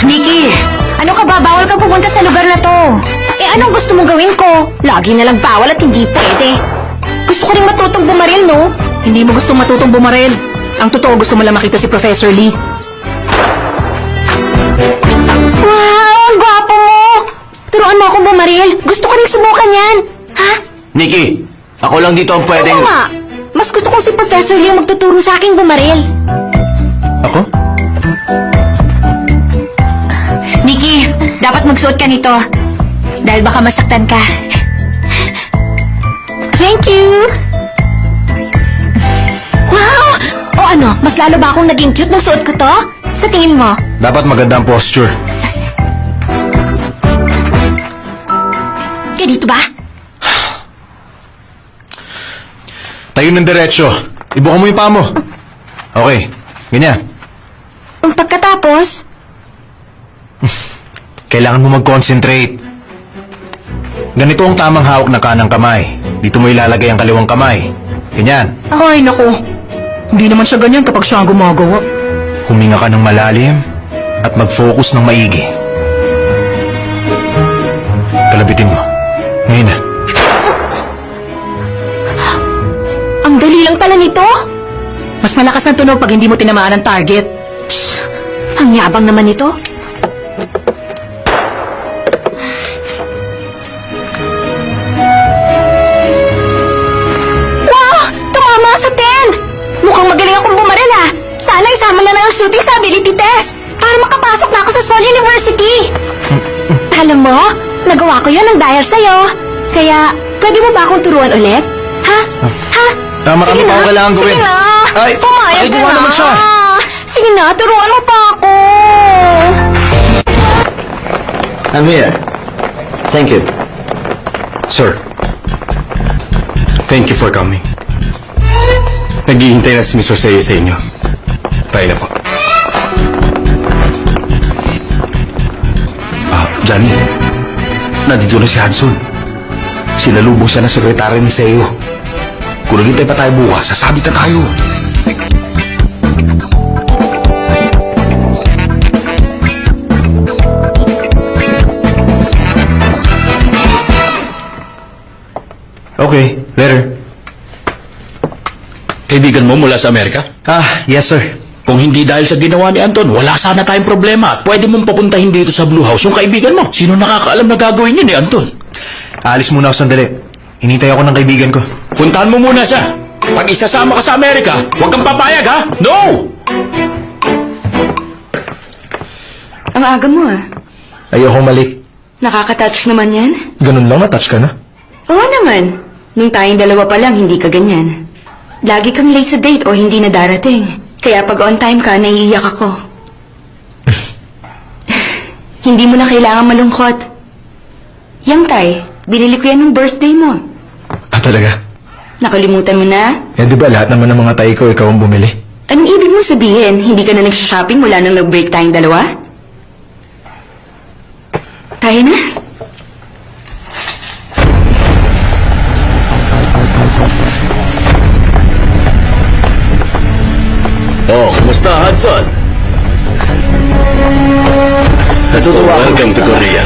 Nikki, ano ka ba? Bawal kang pumunta sa lugar na to. Anong gusto mong gawin ko? Lagi na lang bawal at hindi pwede. Gusto ko rin matutong bumaril, no? Hindi mo gustong matutong bumaril. Ang totoo, gusto mo lang makita si Professor Lee. Wow! Ang gwapo mo! Turuan mo akong bumaril. Gusto ko rin subukan yan. Ha? Nikki, ako lang dito ang pwedeng... Oo nga. Mas gusto ko si Professor Lee ang magtuturo sa aking bumaril. Ako? Nikki, dapat magsuot ka nito. Dahil baka masaktan ka. Thank you! Wow! O ano, mas lalo ba akong naging cute nung suot ko to? Sa tingin mo? Dapat maganda ang posture. Kaya dito ba? Tayo ng diretsyo. Ibuka mo yung paa mo. Okay, ganyan. Pagkatapos, Kailangan mo mag-concentrate. Ganito ang tamang hawak ng kanang kamay. Dito mo ilalagay ang kaliwang kamay. Ganyan. Ay, naku. Hindi naman siya ganyan kapag siya ang gumagawa. Huminga ka ng malalim at mag-focus ng maigi. Kalabitin mo. Ngayon na. ang dali lang pala nito. Mas malakas ang tunog pag hindi mo tinamaan ang target. Psst, ang yabang naman nito. Wow! Tumama sa 10! Mukhang magaling akong bumaril ah. Sana isama na lang ang shooting sa ability test para makapasok na ako sa Seoul University. Alam mo, nagawa ko yun ng dahil sa'yo. Kaya, pwede mo ba akong turuan ulit? Ha? Ha? Tama, Sige ano pa na. ang kailangan gawin? Sige na. Ay, Pumayag ka pakigawa na. naman siya. Sige na, turuan mo pa ako. I'm here. Thank you. Sir, thank you for coming. Naghihintay na si Mr. Seye sa inyo. Tayo na po. Johnny, nandito na si Hudson. Sinalubong siya ng sekretary ni Seo. Kung naghintay pa tayo bukas, sasabit na tayo. Okay, later. Kaibigan mo mula sa Amerika? Yes sir. Kung hindi dahil sa ginawa ni Anton, wala sana tayong problema at pwede mong papuntahin dito sa Blue House yung kaibigan mo. Sino nakakaalam na gagawin yun ni Anton? Aalis muna ako sandali. Hinintay ako ng kaibigan ko. Puntahan mo muna siya. Pag isasama ka sa Amerika, huwag kang papayag ha? No! Ang aga mo ah. Ayokong mali. Nakaka-touch naman yan. Ganun lang, na-touch ka na. Oo naman. Nung tayong dalawa pa lang, hindi ka ganyan. Lagi kang late sa date o hindi na darating. Kaya pag on time ka, naiiyak ako. Hindi mo na kailangan malungkot. Yang tay, binili ko yan ng birthday mo. Talaga? Nakalimutan mo na? Eh di ba lahat naman ng mga tayo ko, ikaw ang bumili? Anong ibig mo sabihin? Hindi ka na nagsha-shopping mula nang nag-break tayong dalawa? Tayo na. Oh, kumusta Hudson? Natutuwa ako. Welcome to Korea.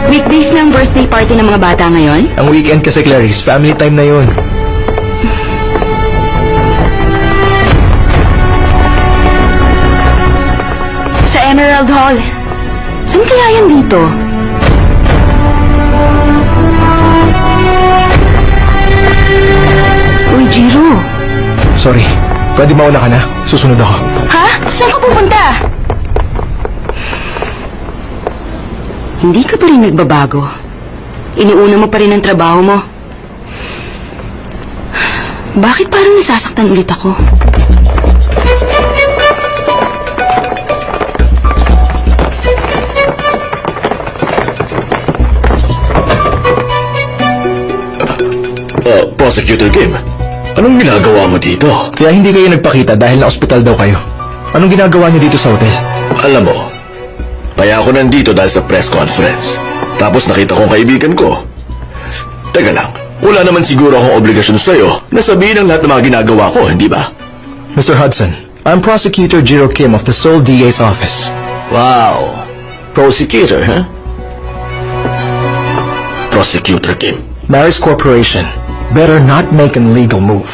Weekdays na ang birthday party ng mga bata ngayon? Ang weekend kasi, Clarice, family time na yun. Sa Emerald Hall. Saan kaya yan dito? Uy, Jiro. Sorry, pwede mauna ka na. Susunod ako. Ha? Saan ka pupunta? Hindi ka pa rin nagbabago. Iniuna mo pa rin ang trabaho mo. Bakit parang nasasaktan ulit ako? Prosecutor Kim, anong ginagawa mo dito? Kaya hindi kayo nagpakita dahil na-ospital daw kayo. Anong ginagawa niyo dito sa hotel? Alam mo, kaya ako nandito dahil sa press conference. Tapos nakita ko ang kaibigan ko. Teka lang, wala naman siguro akong obligasyon sa'yo na sabihin ang lahat ng mga ginagawa ko, hindi ba? Mr. Hudson, I'm Prosecutor Jiro Kim of the Seoul DA's office. Wow, prosecutor, huh? Prosecutor Kim. Maris Corporation better not make an illegal move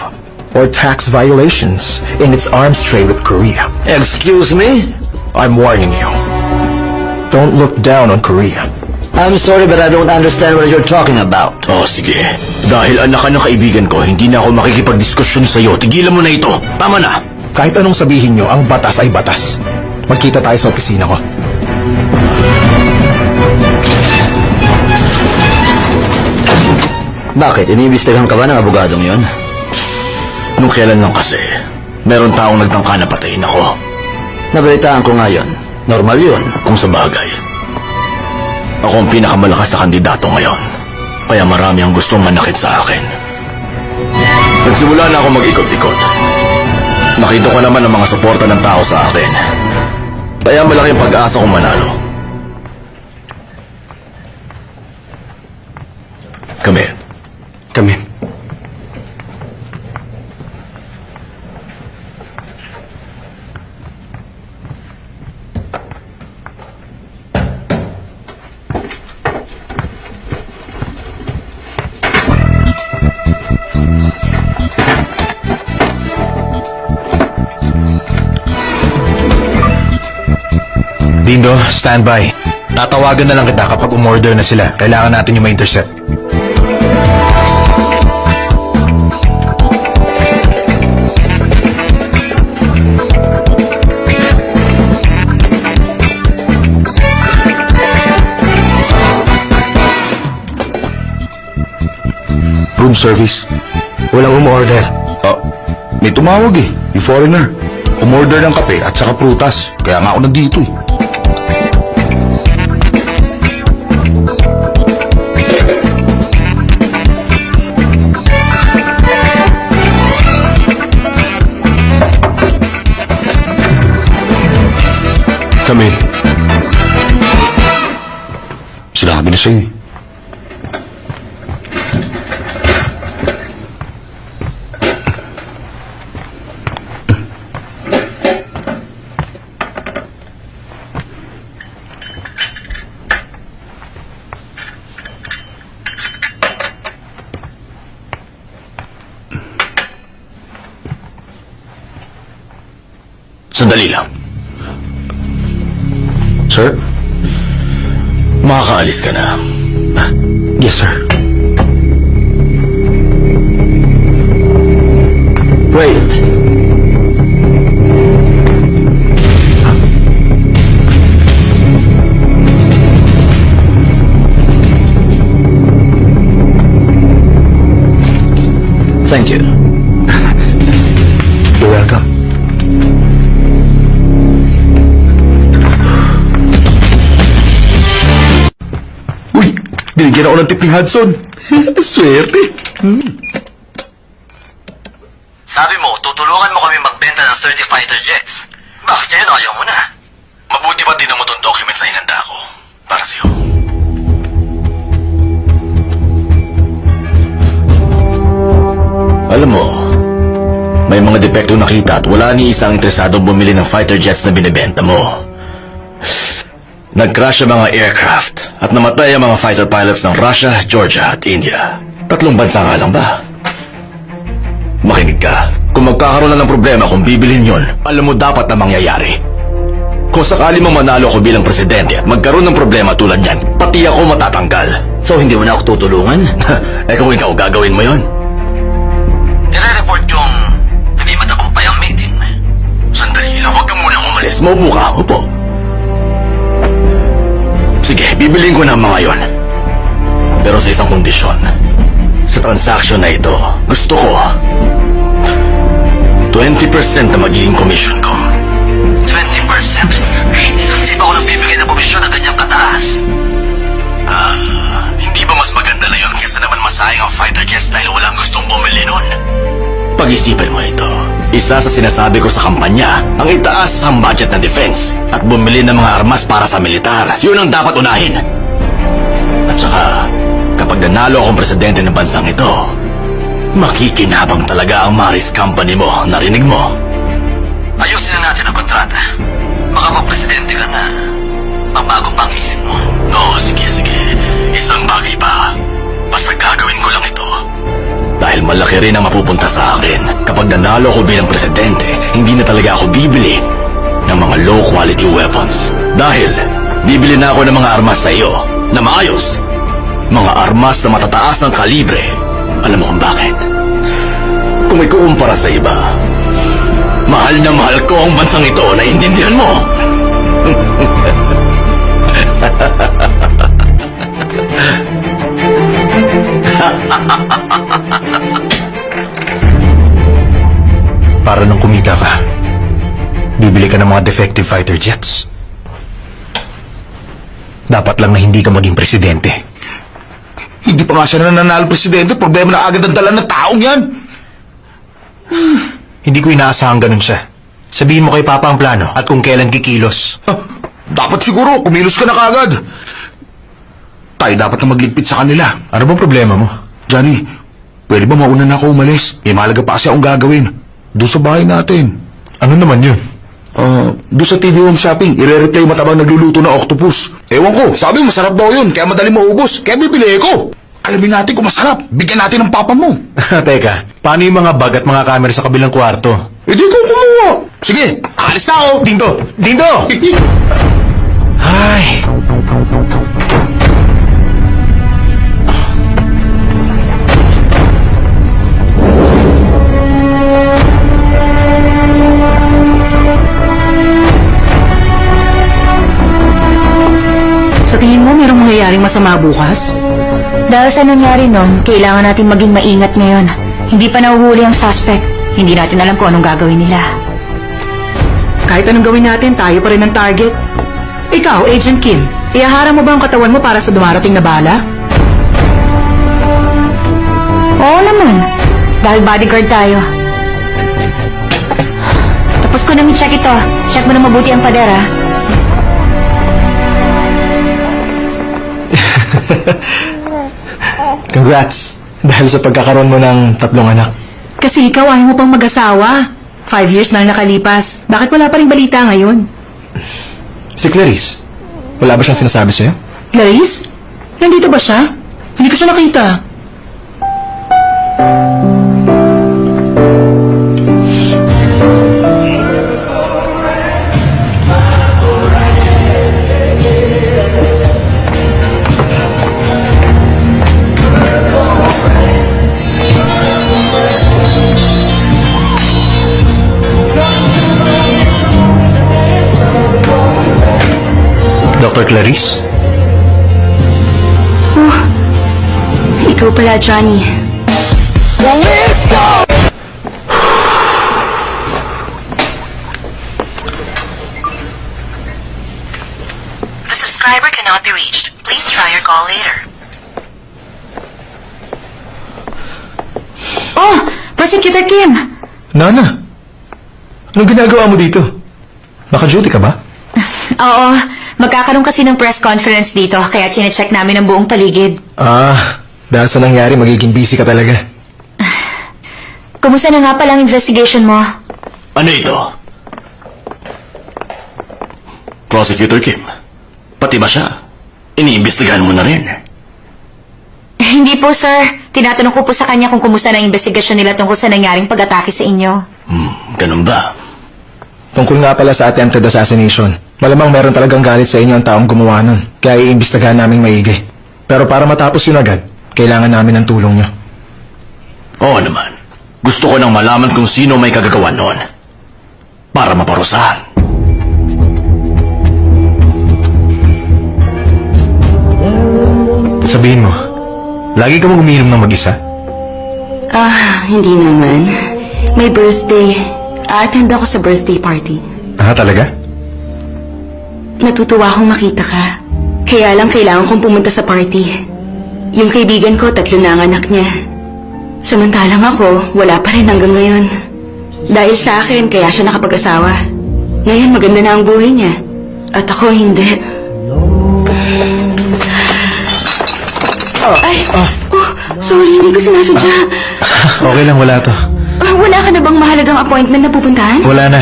or tax violations in its arms trade with Korea. Excuse me? I'm warning you. Don't look down on Korea. I'm sorry but I don't understand what you're talking about. Oh, sige. Dahil anak ka ng kaibigan ko, hindi na ako makikipagdiskusyon sa'yo. Tigilan mo na ito. Tama na. Kahit anong sabihin nyo, ang batas ay batas. Magkita tayo sa opisina ko. Bakit? Iniimbestigahan ka ba ng abogadong yon? Nung kailan lang kasi, meron taong nagtangka na patayin ako. Nabalitaan ko nga yun. Normal yun, kung sa bagay. Ako ang pinakamalakas na kandidato ngayon. Kaya marami ang gustong manakit sa akin. Nagsimula na ako mag-ikot-ikot. Nakita ko naman ang mga suporta ng tao sa akin. Kaya malaking pag-asa kong manalo. Kami. Kami. Dindo, standby. Tatawagan na lang kita kapag umorder na sila. Kailangan natin yung ma-intercept. Room service. Walang umorder. Ah, may tumawag eh. Yung foreigner. Umorder ng kape at saka prutas. Kaya nga ako nandito eh. Kami. Sinabi na sa'yo eh. Sandali lang. Sir? Makakaalis ka na. Yes, sir. Wait. Thank you. You're welcome. Uy, binigyan ako ng tip ni Hudson. Swerte. Sabi mo, tutulungan mo kami magbenta ng 30 fighter jets. Bakit ngayon ayaw mo na? Mabuti pa din mo tong document na hinanda ko. Para sa'yo. Alam mo, may mga depekto nakita at wala ni isang interesadong bumili ng fighter jets na binibenta mo. Nag-crash ang mga aircraft at namatay ang mga fighter pilots ng Russia, Georgia at India. 3 bansa nga lang ba? Makinig ka. Kung magkakaroon na ng problema kung bibilhin yon, alam mo dapat na mangyayari. Kung sakali mo manalo ako bilang presidente at magkaroon ng problema tulad yan, pati ako matatanggal. So hindi mo na ako tutulungan? Eh kung ikaw gagawin mo yon? Nire-report yung hindi matagumpay ang meeting. Sandali lang, huwag ka muna umalis. Maupo ka, upo. Sige, bibiliin ko na ang mga yon. Pero sa isang kondisyon. Sa transaksyon na ito, gusto ko 20% na magiging commission ko. 20%? Hindi ba ako nagbibigay ng komisyon na ganyang kataas? Hindi ba mas maganda na yun kaysa naman masayang ang fighter jets dahil walang gustong bumili nun? Pag-isipan mo ito. Isa sa sinasabi ko sa kampanya, ang itaas ang budget ng defense at bumili ng mga armas para sa militar. Yun ang dapat unahin. At saka, kapag nanalo akong presidente ng bansang ito, makikinabang talaga ang Maris Company mo. Narinig mo? Ayusin na natin ang kontrata. Baka magpresidente ka na. Magbago pa ang isip mo. Oo, sige. Isang bagay pa. Basta gagawin ko lang ito. Dahil malaki rin ang mapupunta sa akin. Kapag nanalo ako bilang presidente, hindi na talaga ako bibili ng mga low-quality weapons. Dahil bibili na ako ng mga armas sa iyo na maayos. Mga armas na matataas ng kalibre. Alam mo kung bakit? Kung ikukumpara sa iba, Mahal na mahal ko ang bansang ito, naiintindihan mo? Para nang kumita ka, bibili ka ng mga defective fighter jets. Dapat lang na hindi ka maging presidente. Hindi pa nga siya nananalo presidente, problema na agad ang dala ng taong yan. Hindi ko inaasahang ganun siya. Sabihin mo kay Papa ang plano at kung kailan kikilos. Dapat siguro, kumilos ka na kaagad. Tayo dapat na magligpit sa kanila. Ano bang problema mo? Johnny, pwede ba mauna na ako umalis? May mahalaga pa kasi akong gagawin. Doon sa bahay natin. Ano naman yun? Doon sa TV Home Shopping, ire-replay matabang nagluluto ng octopus. Ewan ko, sabi masarap daw yun, kaya madali maubos. Kaya bibili ko. Alamin natin kung masarap. Bigyan natin ng papa mo. Teka, paano yung mga bag at mga camera sa kabilang kwarto? Hindi ko kumuha. Sige, alis na ako. Dinto! Dinto! Ay! Sa tingin mo, merong mangyayaring masama bukas? Dahil sa nangyari nun, kailangan natin maging maingat ngayon. Hindi pa nahuhuli ang suspect. Hindi natin alam kung anong gagawin nila. Kahit anong gawin natin, tayo pa rin ang target. Ikaw, Agent Kim, iahara mo ba ang katawan mo para sa dumarating na bala? Oo naman. Dahil bodyguard tayo. Tapos ko namin check ito. Check mo na mabuti ang pader, ha? Congrats! Dahil sa pagkakaroon mo ng 3 anak. Kasi ikaw ayaw mo pang mag-asawa. 5 years na nakalipas. Bakit wala pa rin balita ngayon? Si Clarice, wala ba siyang sinasabi sa'yo? Clarice? Nandito ba siya? Hindi ko siya nakita. Dr. Clarice? Ikaw pala, Johnny. The subscriber cannot be reached. Please try your call later. Oh! Prosecutor Kim! Nana, anong ginagawa mo dito? Naka-duty ka ba? Oo. Magkakaroon kasi ng press conference dito, kaya chinecheck namin ang buong paligid. Dahil sa nangyari, magiging busy ka talaga. Kumusta na nga pala ang investigation mo? Ano ito? Prosecutor Kim, pati ba siya? Iniimbestigahan mo na rin. Hindi po, sir. Tinatanong ko po sa kanya kung kumusta na ang investigasyon nila tungkol sa nangyaring pag-atake sa inyo. Ganun ba? Tungkol nga pala sa attempted assassination. Malamang meron talagang galit sa inyo ang taong gumawa nun. Kaya iimbestigahan namin maigi. Pero para matapos yun agad, kailangan namin ng tulong nyo. Oo naman. Gusto ko nang malaman kung sino may kagagawa noon. Para maparusahan. Sabihin mo, lagi ka bang umiinom ng mag-isa? Hindi naman. May birthday. A-attend ako sa birthday party. Talaga? Natutuwa akong makita ka. Kaya lang kailangan kong pumunta sa party. Yung kaibigan ko, 3 na ang anak niya. Samantalang ako, wala pa rin hanggang ngayon. Dahil sa akin, kaya siya nakapag-asawa. Ngayon, maganda na ang buhay niya. At ako, hindi. Sorry, hindi ko sinasadya. Okay lang, wala to. Wala ka na bang mahalagang appointment na pupuntahan? Wala na.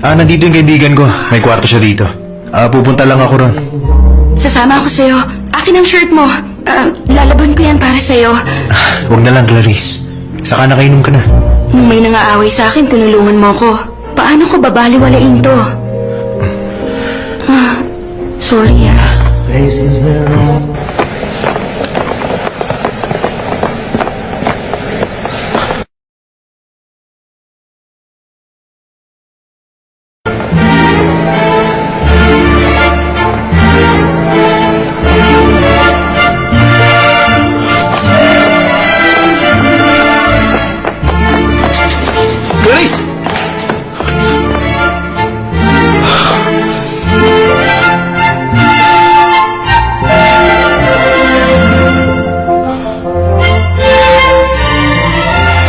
Nandito yung kaibigan ko. May kwarto siya dito. Pupunta lang ako ron. Sasama ako sa'yo. Akin ang shirt mo. Lalaban ko yan para sa'yo. Huwag na lang, Clarice. Saka nakainom ka na. Nung may nangaaway sa akin, tinulungan mo ko. Paano ko babaliwalain to? Sorry,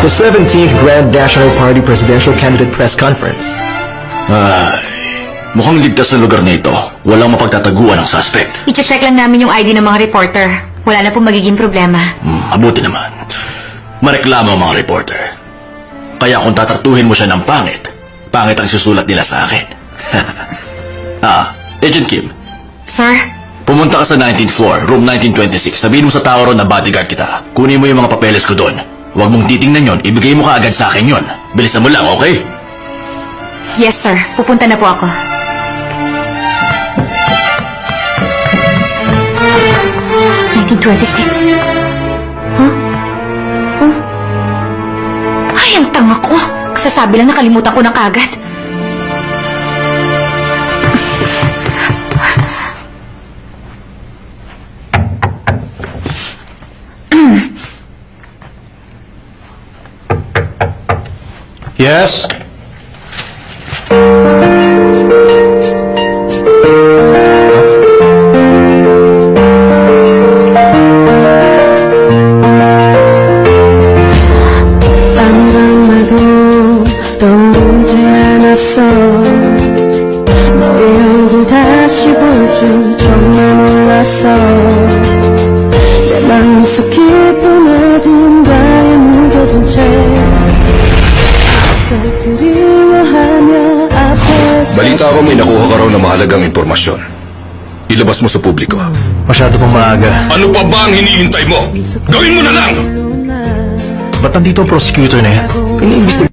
The 17th Grand National Party Presidential Candidate Press Conference. Mukhang ligtas na lugar na ito. Walang mapagtataguan ng suspect. I-check lang namin yung ID ng mga reporter. Wala na pong magiging problema. Mabuti naman. Mareklamo ang mga reporter. Kaya kung tatratuhin mo siya ng pangit, pangit ang susulat nila sa akin. Agent Kim, Sir? pumunta ka sa 19th floor, room 1926. Sabihin mo sa tao ron na bodyguard kita. Kunin mo yung mga papeles ko doon. Huwag mong titingnan yon, ibigay mo kaagad sa akin yon. Bilisan mo lang, okay? Yes, sir. Pupunta na po ako. $1926? Huh? Oh? Ay, ang tanga ko. Kasasabi lang nakalimutan ko na kagad. Yes? 아무런 말도 떠오르지 않았어 너의 얼굴 다시 볼 줄 정말 몰랐어 내 마음속 깊은 어딘가에 묻어둔 채 아직도 그리워하며 앞에서 Balita ko may nakuha ka raw na mahalagang impormasyon. Ilabas mo sa publiko. Masyado pang maaga. Ano pa ba ang hinihintay mo? Gawin mo na lang! Ba't nandito ang prosecutor na yan? Iniimbestigahan